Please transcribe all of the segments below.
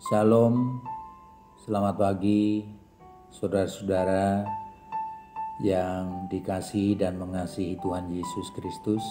Shalom, selamat pagi saudara-saudara yang dikasihi dan mengasihi Tuhan Yesus Kristus.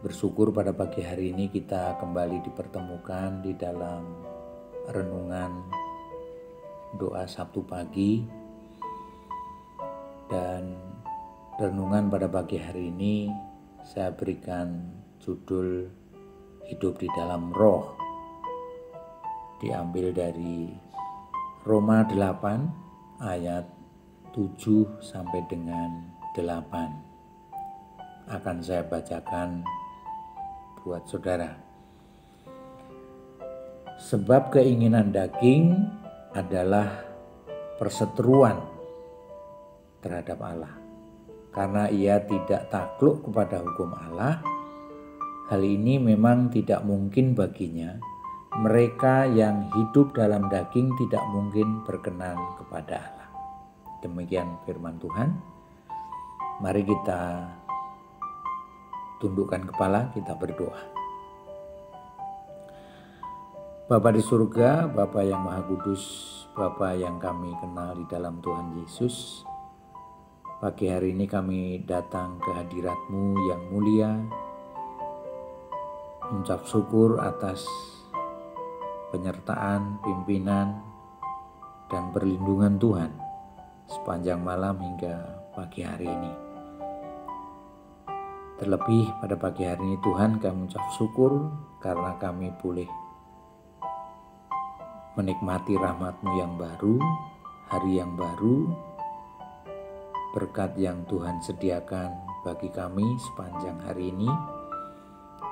Bersyukur pada pagi hari ini kita kembali dipertemukan di dalam renungan doa Sabtu pagi. Dan renungan pada pagi hari ini saya berikan judul Hidup di dalam Roh. Diambil dari Roma 8 ayat 7 sampai dengan 8. Akan saya bacakan buat saudara. Sebab keinginan daging adalah perseteruan terhadap Allah. Karena ia tidak takluk kepada hukum Allah, hal ini memang tidak mungkin baginya. Mereka yang hidup dalam daging tidak mungkin berkenan kepada Allah. Demikian firman Tuhan. Mari kita tundukkan kepala, kita berdoa. Bapa di surga, Bapa yang Maha Kudus, Bapa yang kami kenal di dalam Tuhan Yesus, pagi hari ini kami datang ke hadirat-Mu yang mulia, mengucap syukur atas penyertaan, pimpinan, dan perlindungan Tuhan sepanjang malam hingga pagi hari ini. Terlebih pada pagi hari ini Tuhan, kami mengucap syukur karena kami boleh menikmati rahmat-Mu yang baru, hari yang baru, berkat yang Tuhan sediakan bagi kami sepanjang hari ini.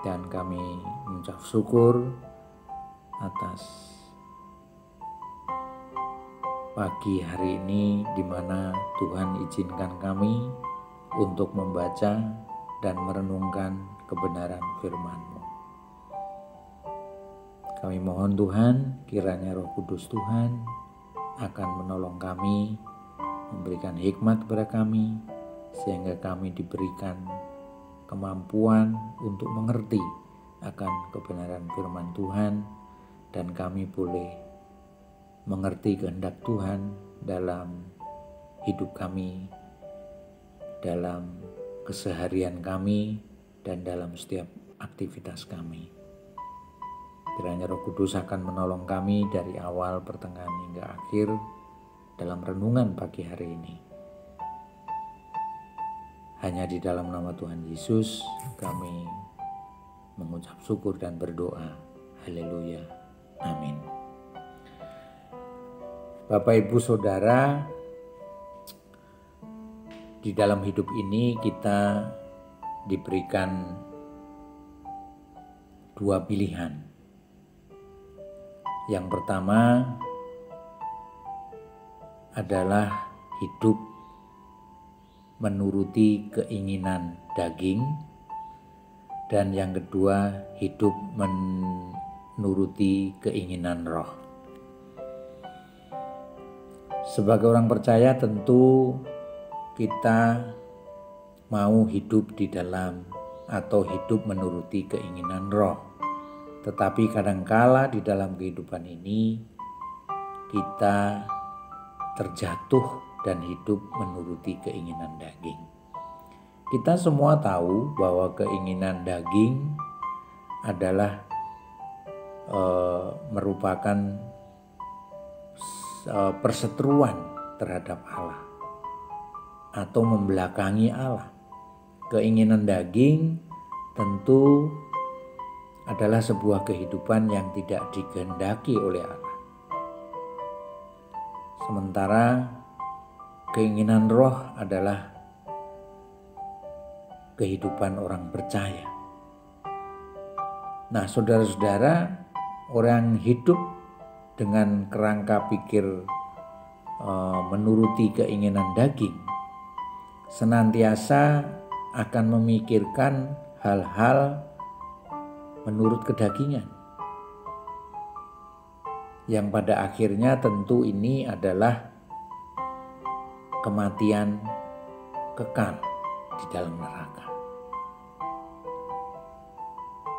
Dan kami mengucap syukur atas pagi hari ini di mana Tuhan izinkan kami untuk membaca dan merenungkan kebenaran firman-Mu. Kami mohon Tuhan, kiranya Roh Kudus Tuhan akan menolong kami, memberikan hikmat kepada kami, sehingga kami diberikan kemampuan untuk mengerti akan kebenaran firman Tuhan, dan kami boleh mengerti kehendak Tuhan dalam hidup kami, dalam keseharian kami, dan dalam setiap aktivitas kami. Kiranya Roh Kudus akan menolong kami dari awal, pertengahan, hingga akhir dalam renungan pagi hari ini. Hanya di dalam nama Tuhan Yesus kami mengucap syukur dan berdoa. Haleluya. Amin. Bapak, Ibu, Saudara, di dalam hidup ini kita diberikan dua pilihan. Yang pertama adalah hidup menuruti keinginan daging, dan yang kedua hidup menuruti keinginan roh. Sebagai orang percaya tentu kita mau hidup di dalam atau hidup menuruti keinginan roh. Tetapi kadangkala di dalam kehidupan ini kita terjatuh dan hidup menuruti keinginan daging. Kita semua tahu bahwa keinginan daging adalah merupakan perseteruan terhadap Allah atau membelakangi Allah. Keinginan daging tentu adalah sebuah kehidupan yang tidak dikehendaki oleh Allah. Sementara keinginan roh adalah kehidupan orang percaya. Nah, saudara-saudara, orang hidup dengan kerangka pikir menuruti keinginan daging senantiasa akan memikirkan hal-hal menurut kedagingan, yang pada akhirnya tentu ini adalah kematian kekal di dalam neraka.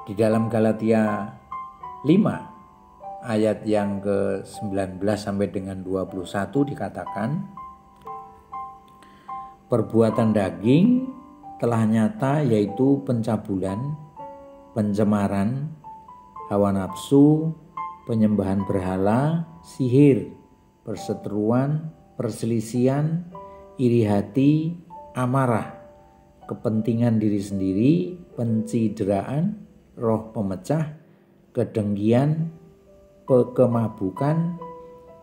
Di dalam Galatia 5 ayat yang ke-19 sampai dengan 21 dikatakan, perbuatan daging telah nyata, yaitu pencabulan, pencemaran, hawa nafsu, penyembahan berhala, sihir, perseteruan, perselisihan, iri hati, amarah, kepentingan diri sendiri, pencideraan, roh pemecah, kedengkian, kemabukan,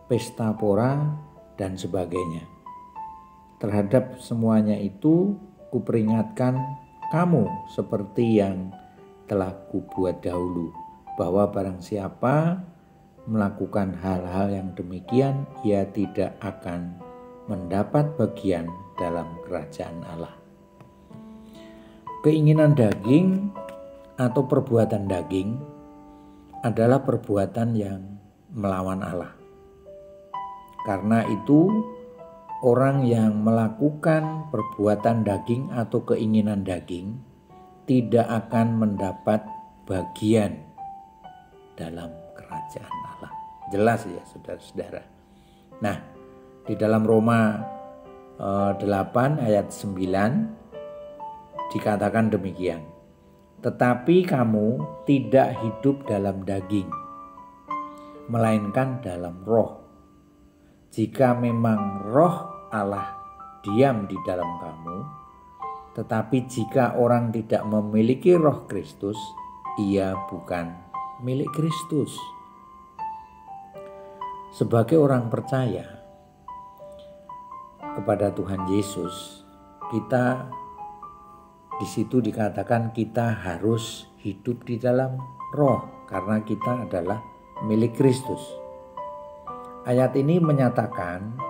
pesta pora, dan sebagainya. Terhadap semuanya itu kuperingatkan kamu seperti yang telah kubuat dahulu, bahwa barang siapa melakukan hal-hal yang demikian, ia tidak akan mendapat bagian dalam kerajaan Allah. Keinginan daging atau perbuatan daging adalah perbuatan yang melawan Allah. Karena itu, orang yang melakukan perbuatan daging atau keinginan daging tidak akan mendapat bagian dalam kerajaan Allah. Jelas ya saudara-saudara. Nah, di dalam Roma 8 ayat 9 dikatakan demikian. Tetapi kamu tidak hidup dalam daging, melainkan dalam roh. Jika memang roh Allah diam di dalam kamu, tetapi jika orang tidak memiliki roh Kristus, ia bukan milik Kristus. Sebagai orang percaya kepada Tuhan Yesus, kita di situ dikatakan kita harus hidup di dalam roh karena kita adalah milik Kristus. Ayat ini menyatakan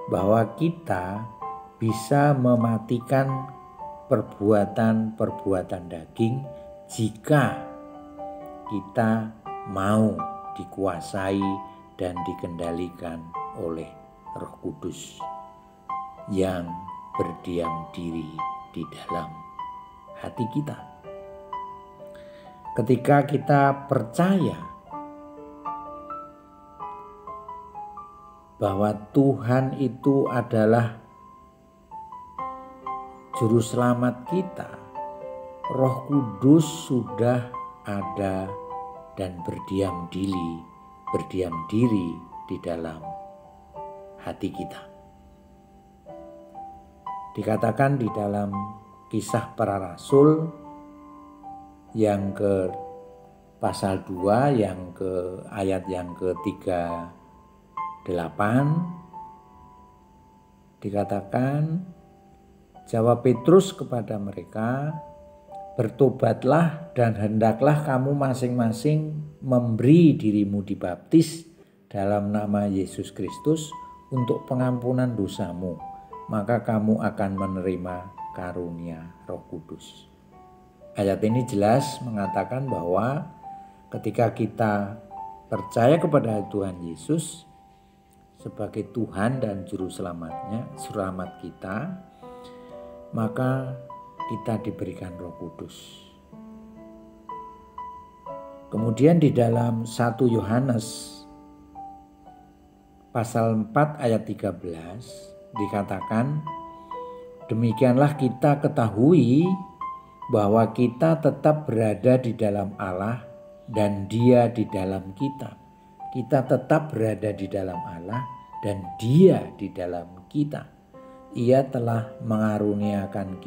bahwa kita bisa mematikan perbuatan-perbuatan daging jika kita mau dikuasai dan dikendalikan oleh Roh Kudus yang berdiam diri di dalam hati kita. Ketika kita percaya bahwa Tuhan itu adalah juru selamat kita, Roh Kudus sudah ada dan berdiam diri di dalam hati kita. Dikatakan di dalam Kisah Para Rasul yang ke pasal 2 yang ke ayat yang ke-38 dikatakan, jawab Petrus kepada mereka, bertobatlah dan hendaklah kamu masing-masing memberi dirimu dibaptis dalam nama Yesus Kristus untuk pengampunan dosamu, maka kamu akan menerima karunia Roh Kudus. Ayat ini jelas mengatakan bahwa ketika kita percaya kepada Tuhan Yesus sebagai Tuhan dan juru selamat kita, maka kita diberikan Roh Kudus. Kemudian di dalam 1 Yohanes pasal 4 ayat 13 dikatakan, demikianlah kita ketahui bahwa kita tetap berada di dalam Allah dan Dia di dalam kita. Kita tetap berada di dalam Allah dan Dia di dalam kita. Ia telah mengaruniakan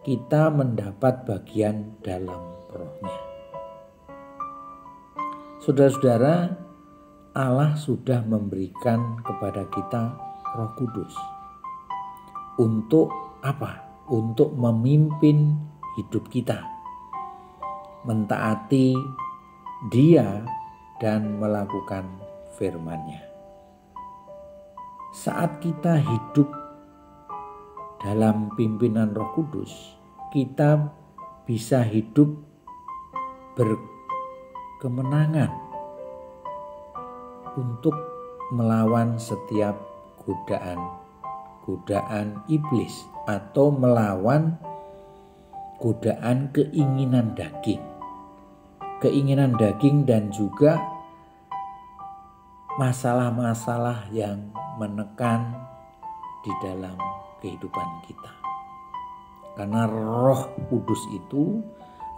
kita mendapat bagian dalam rohnya. Saudara-saudara, Allah sudah memberikan kepada kita Roh Kudus. Untuk apa? Untuk memimpin hidup kita, mentaati Dia dan melakukan firman-Nya. Saat kita hidup dalam pimpinan Roh Kudus, kita bisa hidup berkemenangan untuk melawan setiap godaan iblis atau melawan godaan keinginan daging keinginan daging dan juga masalah-masalah yang menekan di dalam kehidupan kita. Karena Roh Kudus itu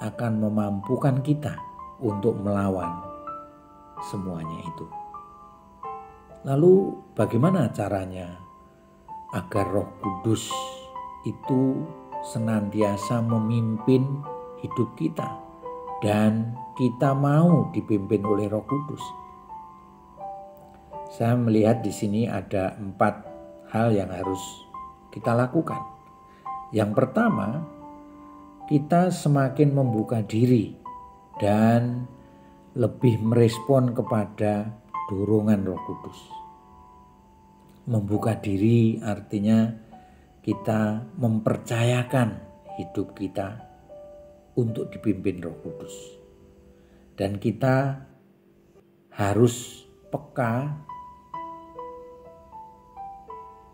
akan memampukan kita untuk melawan semuanya itu. Lalu bagaimana caranya agar Roh Kudus itu senantiasa memimpin hidup kita dan kita mau dipimpin oleh Roh Kudus? Saya melihat di sini ada 4 hal yang harus kita lakukan. Yang pertama, kita semakin membuka diri dan lebih merespon kepada dorongan Roh Kudus. Membuka diri artinya kita mempercayakan hidup kita untuk dipimpin Roh Kudus. Dan kita harus peka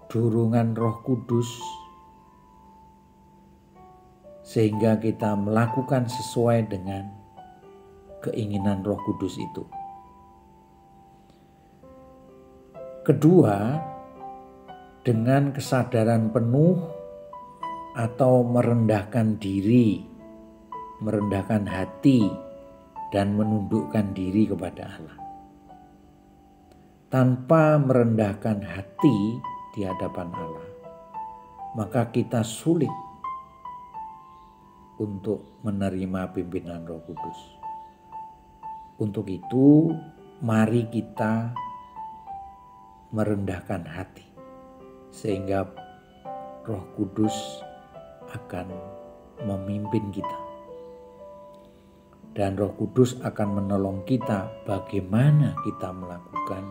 dorongan Roh Kudus sehingga kita melakukan sesuai dengan keinginan Roh Kudus itu. Kedua, dengan kesadaran penuh atau merendahkan diri, merendahkan hati dan menundukkan diri kepada Allah. Tanpa merendahkan hati di hadapan Allah, maka kita sulit untuk menerima pimpinan Roh Kudus. Untuk itu, mari kita merendahkan hati sehingga Roh Kudus akan memimpin kita. Dan Roh Kudus akan menolong kita bagaimana kita melakukan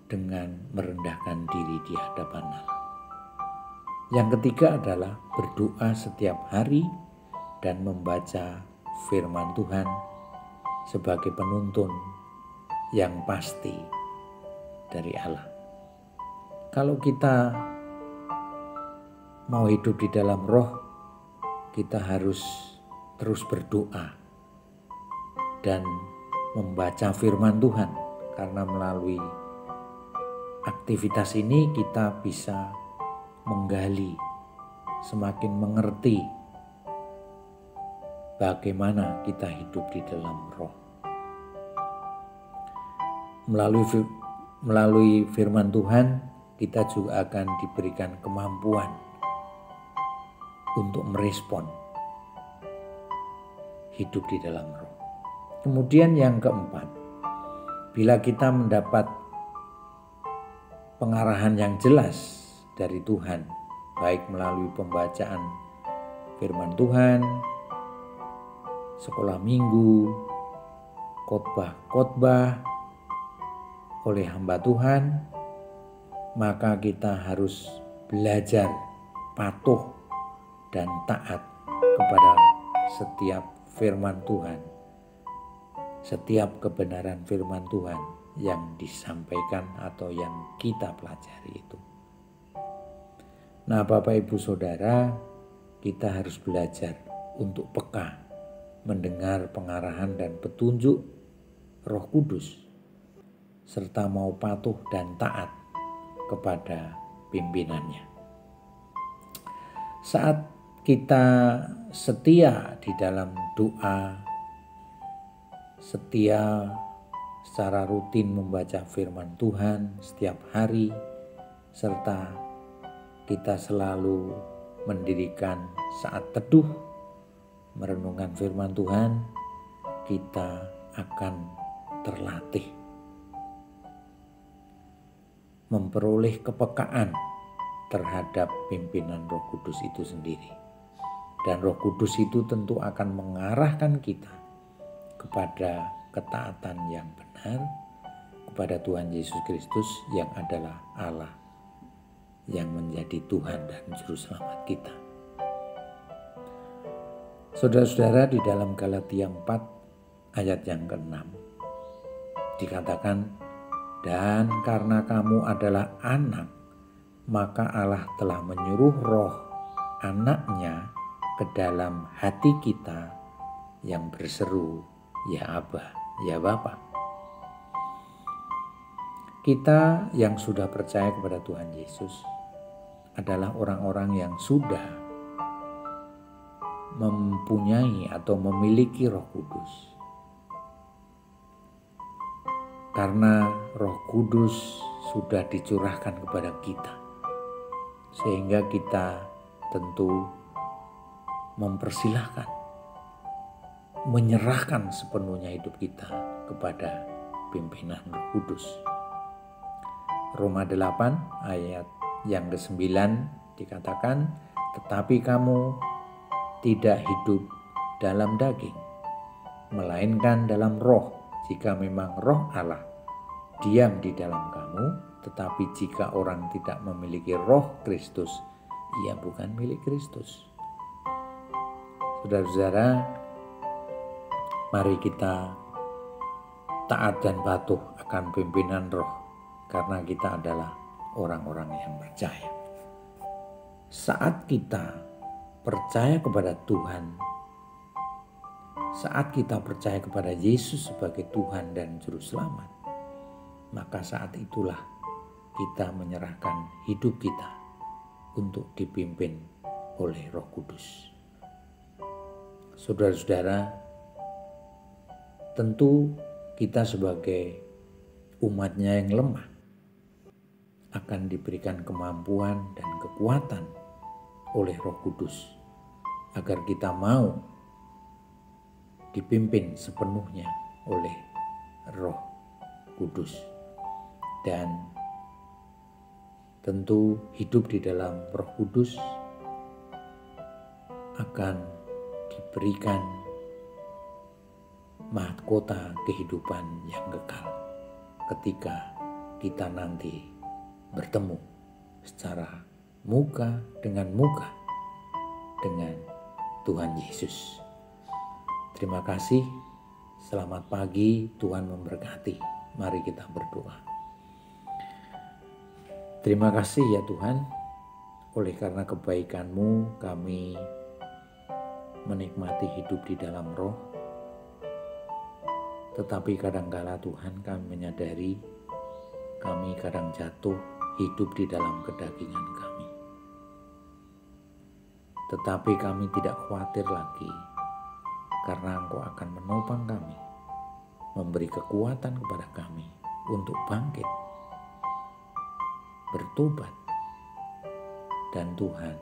dengan merendahkan diri di hadapan Allah. Yang ketiga adalah berdoa setiap hari dan membaca firman Tuhan sebagai penuntun yang pasti dari Allah. Kalau kita mau hidup di dalam Roh, kita harus terus berdoa dan membaca firman Tuhan, karena melalui aktivitas ini kita bisa menggali, semakin mengerti bagaimana kita hidup di dalam Roh. Melalui firman Tuhan, kita juga akan diberikan kemampuan untuk merespon hidup di dalam Roh. Kemudian yang keempat, bila kita mendapat pengarahan yang jelas dari Tuhan, baik melalui pembacaan firman Tuhan, sekolah minggu, khotbah-khotbah oleh hamba Tuhan, maka kita harus belajar patuh dan taat kepada setiap firman Tuhan, setiap kebenaran firman Tuhan yang disampaikan atau yang kita pelajari itu. Nah, Bapak Ibu Saudara, kita harus belajar untuk peka mendengar pengarahan dan petunjuk Roh Kudus, serta mau patuh dan taat kepada pimpinannya. Saat kita setia di dalam doa, setia secara rutin membaca firman Tuhan setiap hari, serta kita selalu mendirikan saat teduh, merenungkan firman Tuhan, kita akan terlatih memperoleh kepekaan terhadap pimpinan Roh Kudus itu sendiri. Dan Roh Kudus itu tentu akan mengarahkan kita kepada ketaatan yang benar kepada Tuhan Yesus Kristus yang adalah Allah yang menjadi Tuhan dan Juru Selamat kita. Saudara-saudara, di dalam Galatia 4 ayat yang ke-6 dikatakan, dan karena kamu adalah anak, maka Allah telah menyuruh roh anaknya ke dalam hati kita yang berseru, "Ya Aba, ya Bapa." Kita yang sudah percaya kepada Tuhan Yesus adalah orang-orang yang sudah mempunyai atau memiliki Roh Kudus. Karena Roh Kudus sudah dicurahkan kepada kita, sehingga kita tentu mempersilahkan, menyerahkan sepenuhnya hidup kita kepada pimpinan Roh Kudus. Roma 8 ayat yang ke-9 dikatakan, "Tetapi kamu tidak hidup dalam daging, melainkan dalam roh, jika memang roh Allah diam di dalam kamu. Tetapi jika orang tidak memiliki roh Kristus, ia bukan milik Kristus." Saudara-saudara, mari kita taat dan patuh akan pimpinan roh, karena kita adalah orang-orang yang percaya. Saat kita percaya kepada Tuhan, saat kita percaya kepada Yesus sebagai Tuhan dan Juru Selamat, maka saat itulah kita menyerahkan hidup kita untuk dipimpin oleh Roh Kudus. Saudara-saudara, tentu kita sebagai umatnya yang lemah akan diberikan kemampuan dan kekuatan oleh Roh Kudus agar kita mau dipimpin sepenuhnya oleh Roh Kudus. Dan tentu hidup di dalam Roh Kudus akan diberikan mahkota kehidupan yang kekal ketika kita nanti bertemu secara muka dengan Tuhan Yesus. Terima kasih. Selamat pagi, Tuhan memberkati. Mari kita berdoa. Terima kasih ya Tuhan, oleh karena kebaikan-Mu kami menikmati hidup di dalam roh. Tetapi kadangkala Tuhan, kami menyadari kami kadang jatuh hidup di dalam kedagingan kami. Tetapi kami tidak khawatir lagi, karena Engkau akan menopang kami, memberi kekuatan kepada kami untuk bangkit, bertobat, dan Tuhan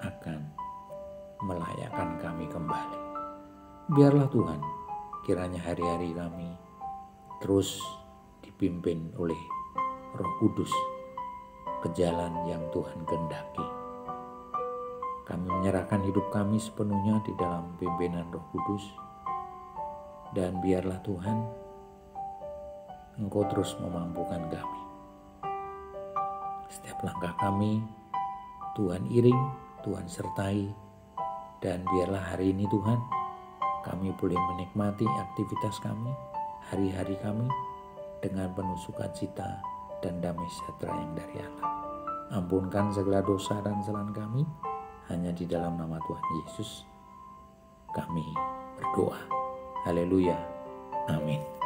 akan melayakkan kami kembali. Biarlah Tuhan, kiranya hari-hari kami terus dipimpin oleh Roh Kudus ke jalan yang Tuhan kehendaki. Kami menyerahkan hidup kami sepenuhnya di dalam pimpinan Roh Kudus, dan biarlah Tuhan, Engkau terus memampukan kami. Setiap langkah kami, Tuhan iring, Tuhan sertai, dan biarlah hari ini Tuhan, kami boleh menikmati aktivitas kami, hari-hari kami, dengan penuh sukacita dan damai sejahtera yang dari Allah. Ampunkan segala dosa dan kesalahan kami, hanya di dalam nama Tuhan Yesus kami berdoa. Haleluya. Amin.